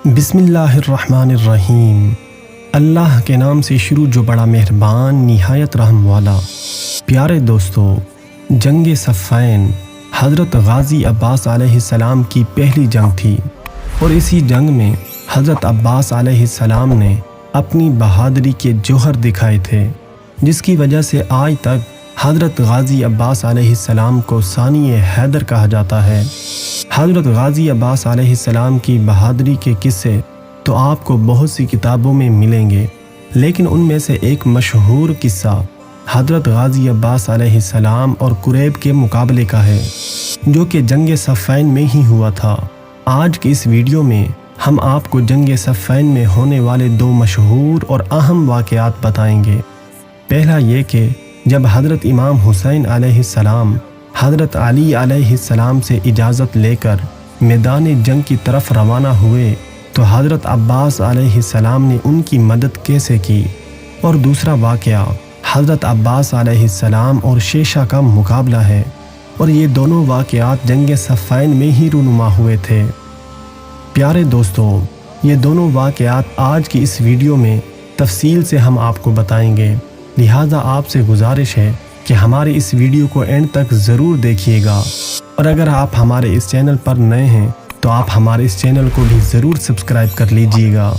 बिस्मिल्लाहिर्रहमानिर्रहीम। अल्लाह के नाम से शुरू जो बड़ा मेहरबान निहायत रहम वाला। प्यारे दोस्तों, जंग सफ़ैन हज़रत गाज़ी अब्बास अलैहिस्सलाम की पहली जंग थी और इसी जंग में हज़रत अब्बास अलैहिस्सलाम ने अपनी बहादुरी के जौहर दिखाए थे, जिसकी वजह से आज तक हज़रत गाज़ी अब्बास अलैहिस्सलाम को सानी हैदर कहा जाता है। हज़रत गाज़ी अब्बास अलैहिस्सलाम की बहादुरी के किस्से तो आपको बहुत सी किताबों में मिलेंगे, लेकिन उनमें से एक मशहूर किस्सा हज़रत गाज़ी अब्बास अलैहिस्सलाम और कुरैब के मुकाबले का है, जो कि जंग सफ़ैन में ही हुआ था। आज की इस वीडियो में हम आपको जंग सफ़ैन में होने वाले दो मशहूर और अहम वाक़यात बताएंगे। पहला ये कि जब हज़रत इमाम हुसैन अलैहिस्सलाम हज़रत अली अलैहिस्सलाम से इजाज़त लेकर मैदान जंग की तरफ रवाना हुए तो हज़रत अब्बास अलैहिस्सलाम ने उनकी मदद कैसे की। और दूसरा वाक़या हज़रत अब्बास अलैहिस्सलाम और शेषा का मुकाबला है, और ये दोनों वाक़यात जंग सफ़ैन में ही रूनुमा हुए थे। प्यारे दोस्तों, ये दोनों वाक़यात आज की इस वीडियो में तफसील से हम आपको बताएंगे, लिहाजा आपसे गुजारिश है कि हमारे इस वीडियो को एंड तक ज़रूर देखिएगा। और अगर आप हमारे इस चैनल पर नए हैं तो आप हमारे इस चैनल को भी ज़रूर सब्सक्राइब कर लीजिएगा।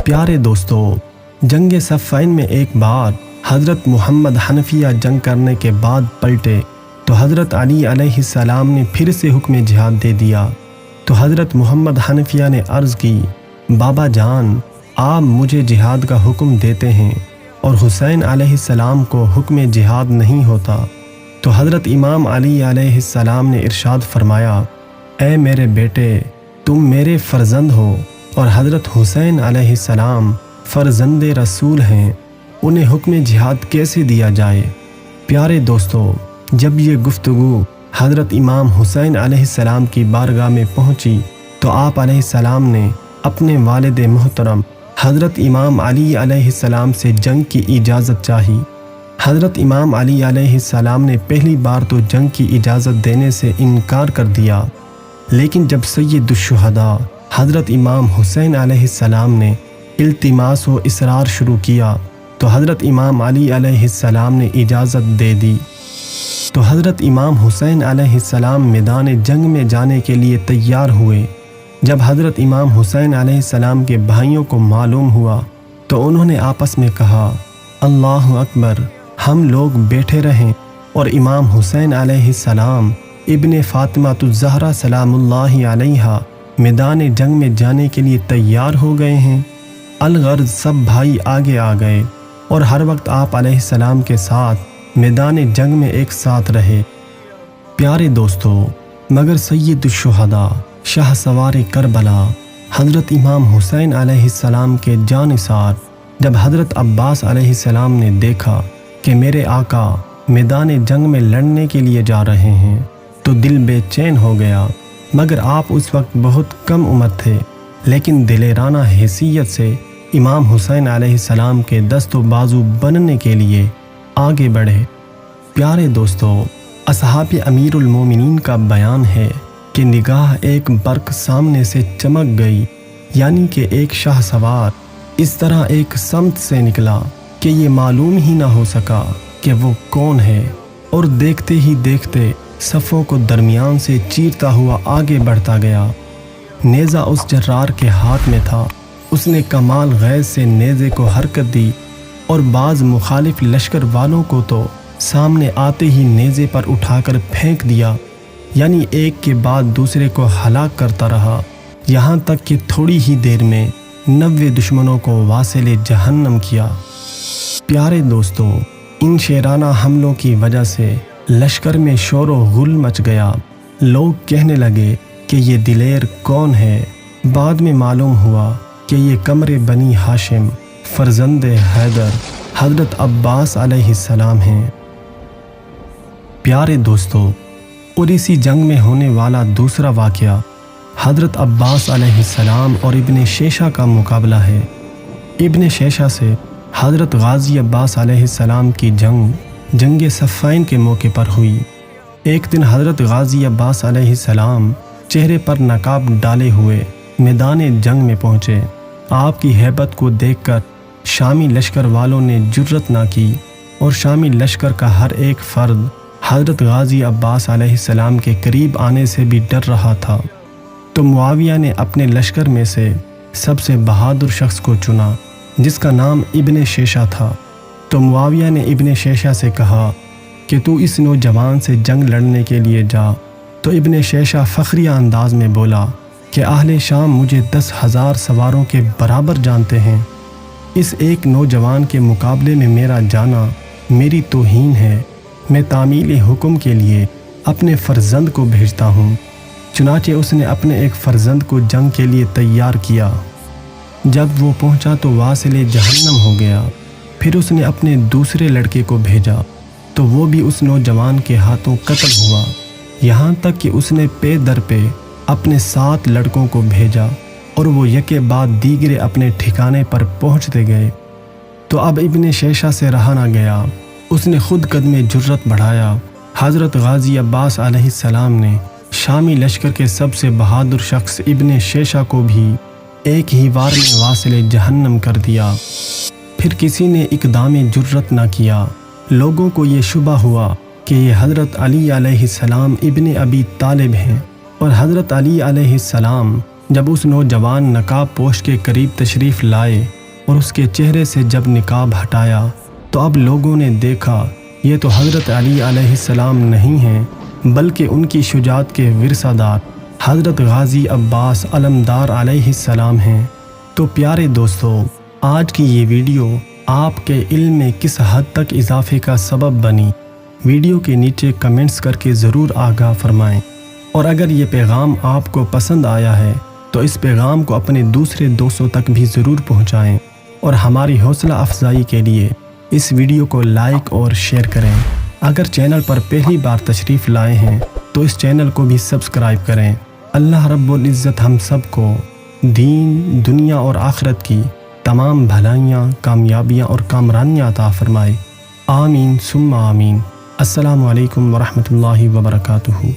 प्यारे दोस्तों, जंग सफ़ैन में एक बार हज़रत मोहम्मद हनफिया जंग करने के बाद पलटे तो हज़रत अली अलैहिस्सलाम ने फिर से हुक्म जिहाद दे दिया। तो हज़रत मोहम्मद हनफिया ने अर्ज़ की, बाबा जान, आप मुझे जिहाद का हुक्म देते हैं और हुसैन अलैहिस्सलाम को हुक्म जिहाद नहीं होता। तो हज़रत इमाम अली अलैहिस्सलाम ने इरशाद फरमाया, ऐ मेरे बेटे, तुम मेरे फ़र्जंद हो और हज़रत हुसैन अलैहिस्सलाम फ़र्जंद रसूल हैं, उन्हें हुक्म जिहाद कैसे दिया जाए। प्यारे दोस्तों, जब ये गुफ्तगू हज़रत इमाम हुसैन अलैहिस्सलाम की बारगाह में पहुँची तो आप अलैहिस्सलाम ने अपने वालिद मोहतरम हज़रत इमाम अली अलैहिस्सलाम से जंग की इजाज़त चाही। हज़रत इमाम अली अलैहिस्सलाम ने पहली बार तो जंग की इजाज़त देने से इनकार कर दिया, लेकिन जब सय्यदुश्शुहदा हज़रत इमाम हुसैन अलैहिस्सलाम ने इल्तिमास व इसरार शुरू किया तो हज़रत इमाम अली अलैहिस्सलाम ने इजाज़त दे दी। तो हज़रत इमाम हुसैन अलैहिस्सलाम मैदान जंग में जाने के लिए तैयार हुए। जब हज़रत इमाम हुसैन अलैहिस्सलाम के भाइयों को मालूम हुआ तो उन्होंने आपस में कहा, अल्लाहु अकबर, हम लोग बैठे रहें और इमाम हुसैन अलैहिस्सलाम इब्ने फ़ातिमा सलामुल्लाहि अलैहा मैदान जंग में जाने के लिए तैयार हो गए हैं। अलगर्ज़ सब भाई आगे आ गए और हर वक्त आप अलैहिस्सलाम के साथ मैदान जंग में एक साथ रहे। प्यारे दोस्तों, मगर सय्यदुश्शुहदा शाह सवार करबला हज़रत इमाम हुसैन अलैहिस्सलाम के जानिसार जब हज़रत अब्बास अलैहिस्सलाम ने देखा कि मेरे आका मैदान जंग में लड़ने के लिए जा रहे हैं तो दिल बेचैन हो गया। मगर आप उस वक्त बहुत कम उम्र थे, लेकिन दिलेराना हैसियत से इमाम हुसैन अलैहिस्सलाम के दस्तो बाजू बनने के लिए आगे बढ़े। प्यारे दोस्तों, असहाब अमीरुल मोमिनीन का बयान है कि निगाह एक बर्क सामने से चमक गई, यानी कि एक शाह सवार इस तरह एक समत से निकला कि ये मालूम ही ना हो सका कि वो कौन है, और देखते ही देखते सफ़ों को दरमियान से चीरता हुआ आगे बढ़ता गया। नेज़ा उस जर्रार के हाथ में था। उसने कमाल गैज़ से नेज़े को हरकत दी और बाज़ मुखालिफ लश्कर वालों को तो सामने आते ही नेज़े पर उठाकर फेंक दिया, यानी एक के बाद दूसरे को हलाक करता रहा, यहाँ तक कि थोड़ी ही देर में 90 दुश्मनों को वासिले जहन्नम किया। प्यारे दोस्तों, इन शेराना हमलों की वजह से लश्कर में शोर व गुल मच गया। लोग कहने लगे कि ये दिलेर कौन है। बाद में मालूम हुआ कि ये कमरे बनी हाशिम फ़र्जंद हैदर हज़रत अब्बास अलैहिस्सलाम हैं। प्यारे दोस्तों, और इसी जंग में होने वाला दूसरा वाक़या हज़रत अब्बास अलैहिस्सलाम और इब्ने शेषा का मुकाबला है। इब्ने शेषा से हज़रत गाज़ी अब्बास अलैहिस्सलाम की जंग सफ़ैन के मौके पर हुई। एक दिन हज़रत गाज़ी अब्बास अलैहिस्सलाम चेहरे पर नकाब डाले हुए मैदान जंग में पहुँचे। आपकी हैबत को देखकर शामी लश्कर वालों ने जुर्रत ना की और शामी लश्कर का हर एक फ़र्द हज़रत गाज़ी अब्बास अलैहिस्सलाम के करीब आने से भी डर रहा था। तो मुआविया ने अपने लश्कर में से सबसे बहादुर शख्स को चुना जिसका नाम इब्ने शेशा था। तो मुआविया ने इब्ने शेशा से कहा कि तू इस नौजवान से जंग लड़ने के लिए जा। तो इब्ने शेशा फ़ख्रिया अंदाज में बोला कि अहले शाम मुझे 10,000 सवारों के बराबर जानते हैं। इस एक नौजवान के मुकाबले में मेरा जाना मेरी तौहीन है। मैं तामील हुक्म के लिए अपने फ़र्जंद को भेजता हूँ। चुनाचे उसने अपने एक फ़र्जंद को जंग के लिए तैयार किया। जब वो पहुँचा तो वासिले जहन्नम हो गया। फिर उसने अपने दूसरे लड़के को भेजा तो वो भी उस नौजवान के हाथों कत्ल हुआ। यहाँ तक कि उसने पे दर पे अपने 7 लड़कों को भेजा और वो यके बाद दीगरे अपने ठिकाने पर पहुँचते गए। तो अब इब्ने शेशा से रहा ना गया। उसने खुद कदमे जुर्रत बढ़ाया। हज़रत गाज़ी अब्बास अलैहिस्सलाम ने शामी लश्कर के सबसे बहादुर शख्स इब्ने शेशा को भी एक ही वार में वासिले जहन्नम कर दिया। फिर किसी ने इक़दाम जुर्रत न किया। लोगों को ये शुबा हुआ कि ये हज़रत अली अलैहिस्सलाम इब्ने अबी तालिब हैं। और हज़रत अली अलैहिस्सलाम जब उस नौजवान नकाब पोश के करीब तशरीफ़ लाए और उसके चेहरे से जब निकाब हटाया तो अब लोगों ने देखा ये तो हज़रत अली अलैहिस्सलाम नहीं हैं बल्कि उनकी शुजात के विरसादार हज़रत गाज़ी अब्बास अलमदार अलैहिस्सलाम हैं। तो प्यारे दोस्तों, आज की ये वीडियो आपके इल्म में किस हद तक इजाफे का सबब बनी, वीडियो के नीचे कमेंट्स करके ज़रूर आगाह फरमाएं। और अगर ये पैगाम आपको पसंद आया है तो इस पैगाम को अपने दूसरे दोस्तों तक भी ज़रूर पहुंचाएं और हमारी हौसला अफजाई के लिए इस वीडियो को लाइक और शेयर करें। अगर चैनल पर पहली बार तशरीफ़ लाए हैं तो इस चैनल को भी सब्सक्राइब करें। अल्लाह रब्बुल इज़्ज़त हम सब को दीन, दुनिया और आखिरत की तमाम भलाइयाँ, कामयाबियाँ और कामरानियाँ अता फ़रमाए। आमीन सुम्मा आमीन। अस्सलामु अलैकुम वरहमतुल्लाहि वबरकातुहू।